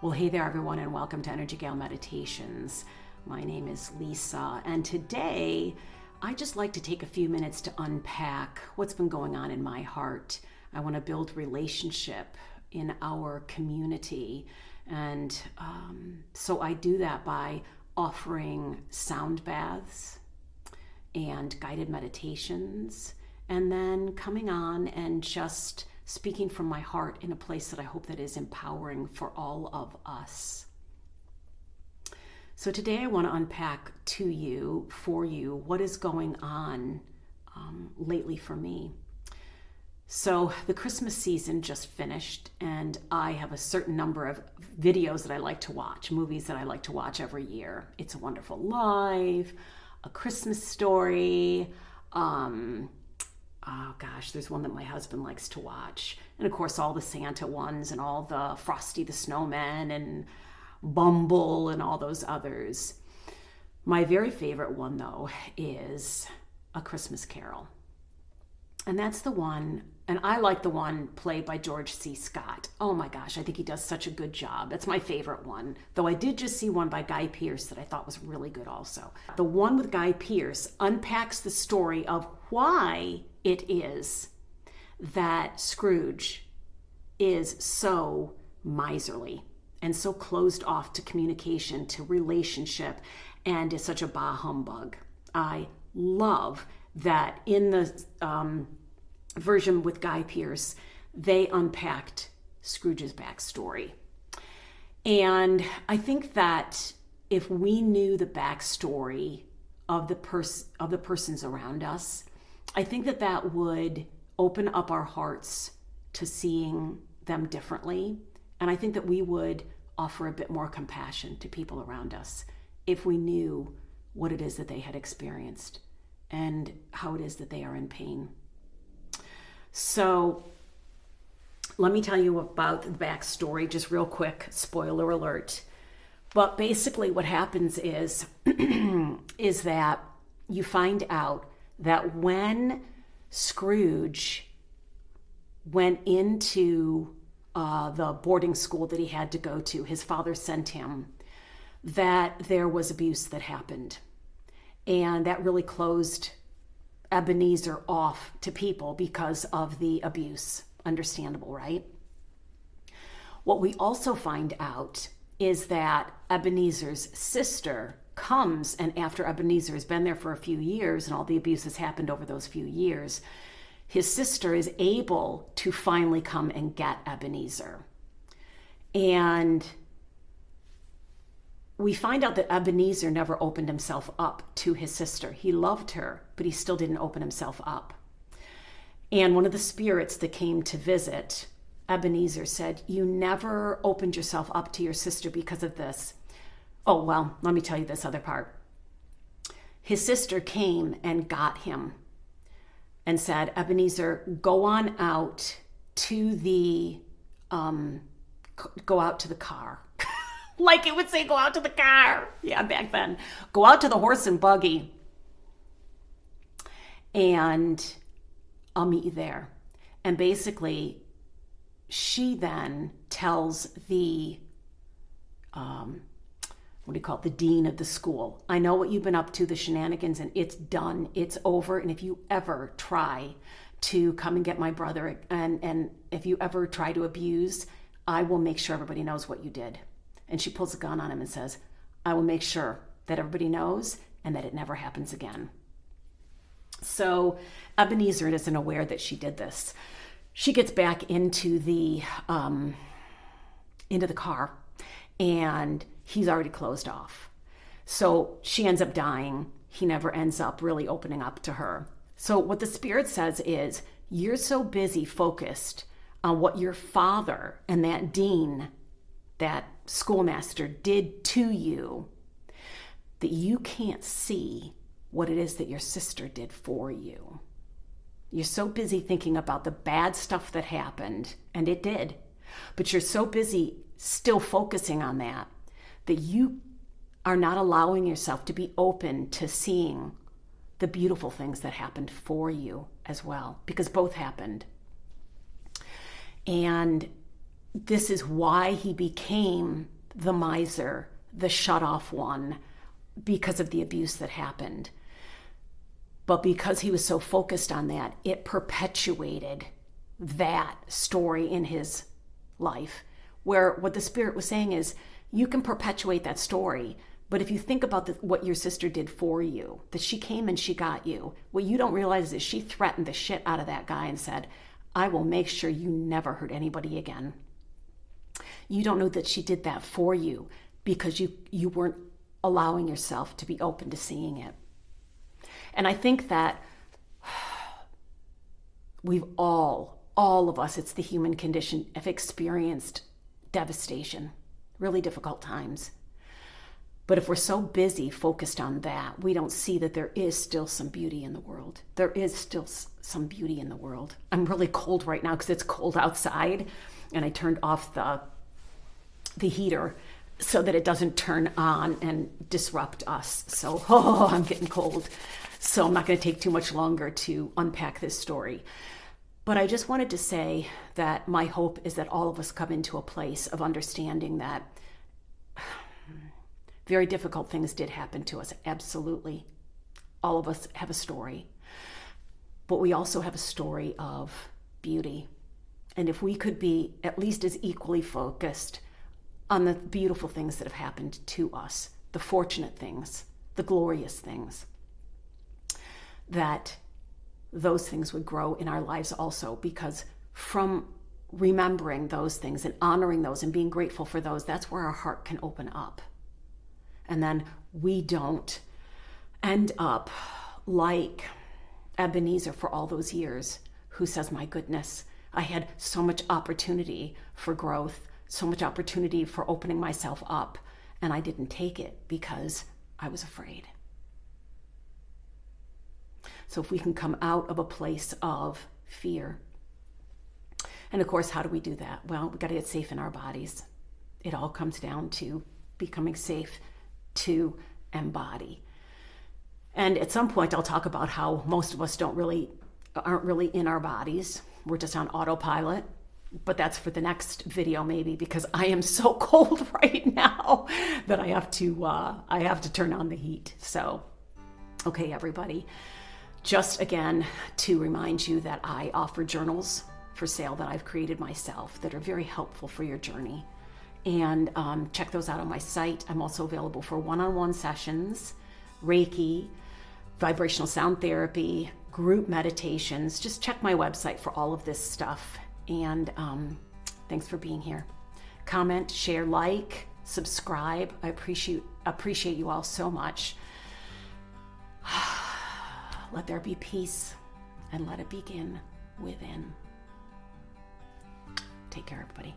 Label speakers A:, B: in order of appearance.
A: Well, hey there, everyone, and welcome to Energy Gale Meditations. My name is Lisa, and today I just like to take a few minutes to unpack what's been going on in my heart. I want to build relationship in our community, and so I do that by offering sound baths and guided meditations, and then coming on and just speaking from my heart in a place that I hope that is empowering for all of us. So today I want to unpack for you, what is going on lately for me. So the Christmas season just finished, and I have a certain number of videos that I like to watch, movies that I like to watch every year. It's a Wonderful Life, A Christmas Story, oh gosh, there's one that my husband likes to watch. And of course, all the Santa ones and all the Frosty the Snowman and Bumble and all those others. My very favorite one, though, is A Christmas Carol. And that's the one, and I like the one played by George C. Scott. Oh my gosh, I think he does such a good job. That's my favorite one. Though I did just see one by Guy Pearce that I thought was really good also. The one with Guy Pearce unpacks the story of why it is that Scrooge is so miserly and so closed off to communication, to relationship, and is such a bah humbug. I love that in the version with Guy Pearce, they unpacked Scrooge's backstory. And I think that if we knew the backstory of the persons around us, I think that that would open up our hearts to seeing them differently. And I think that we would offer a bit more compassion to people around us if we knew what it is that they had experienced and how it is that they are in pain. So let me tell you about the backstory, just real quick, spoiler alert. But basically what happens is, is that you find out that when Scrooge went into the boarding school that he had to go to, his father sent him, that there was abuse that happened. And that really closed Ebenezer off to people because of the abuse. Understandable, right? What we also find out is that Ebenezer's sister comes, and after Ebenezer has been there for a few years and all the abuse has happened over those few years, his sister is able to finally come and get Ebenezer. And we find out that Ebenezer never opened himself up to his sister. He loved her, but he still didn't open himself up. And one of the spirits that came to visit Ebenezer said, "You never opened yourself up to your sister because of this." Oh, well, let me tell you this other part. His sister came and got him and said, "Ebenezer, go on out to the car." Like it would say, go out to the car. Yeah, back then. Go out to the horse and buggy, and I'll meet you there. And basically, she then tells the, the dean of the school, "I know what you've been up to, the shenanigans, and it's done. It's over. And if you ever try to come and get my brother, and if you ever try to abuse, I will make sure everybody knows what you did." And she pulls a gun on him and says, "I will make sure that everybody knows and that it never happens again." So Ebenezer isn't aware that she did this. She gets back into the car, and he's already closed off. So she ends up dying. He never ends up really opening up to her. So what the spirit says is, you're so busy focused on what your father and that dean, that schoolmaster, did to you, that you can't see what it is that your sister did for you. You're so busy thinking about the bad stuff that happened, and it did, but you're so busy still focusing on that you are not allowing yourself to be open to seeing the beautiful things that happened for you as well, because both happened. And this is why he became the miser, the shut-off one, because of the abuse that happened. But because he was so focused on that, it perpetuated that story in his life, where what the Spirit was saying is, you can perpetuate that story, but if you think about what your sister did for you, that she came and she got you, what you don't realize is she threatened the shit out of that guy and said, I will make sure you never hurt anybody again. You don't know that she did that for you because you weren't allowing yourself to be open to seeing it. And I think that we've all of us, it's the human condition, have experienced devastation, really difficult times. But if we're so busy focused on that, we don't see that there is still some beauty in the world. There is still some beauty in the world. I'm really cold right now because it's cold outside, and I turned off the heater so that it doesn't turn on and disrupt us. So, I'm getting cold. So I'm not going to take too much longer to unpack this story. But I just wanted to say that my hope is that all of us come into a place of understanding that very difficult things did happen to us. Absolutely. All of us have a story. But we also have a story of beauty. And if we could be at least as equally focused on the beautiful things that have happened to us, the fortunate things, the glorious things, that those things would grow in our lives also, because from remembering those things and honoring those and being grateful for those, that's where our heart can open up. And then we don't end up like Ebenezer for all those years, who says, my goodness, I had so much opportunity for growth, so much opportunity for opening myself up, and I didn't take it because I was afraid. So if we can come out of a place of fear, and of course, how do we do that? Well, we got to get safe in our bodies. It all comes down to becoming safe to embody. And at some point, I'll talk about how most of us aren't really in our bodies. We're just on autopilot. But that's for the next video, maybe, because I am so cold right now that I have to turn on the heat. So, okay, everybody. Just again to remind you that I offer journals for sale that I've created myself that are very helpful for your journey. And check those out on my site. I'm also available for one-on-one sessions, Reiki, vibrational sound therapy, group meditations. Just check my website for all of this stuff. And thanks for being here. Comment, share, like, subscribe. I appreciate you all so much. Let there be peace, and let it begin within. Take care, everybody.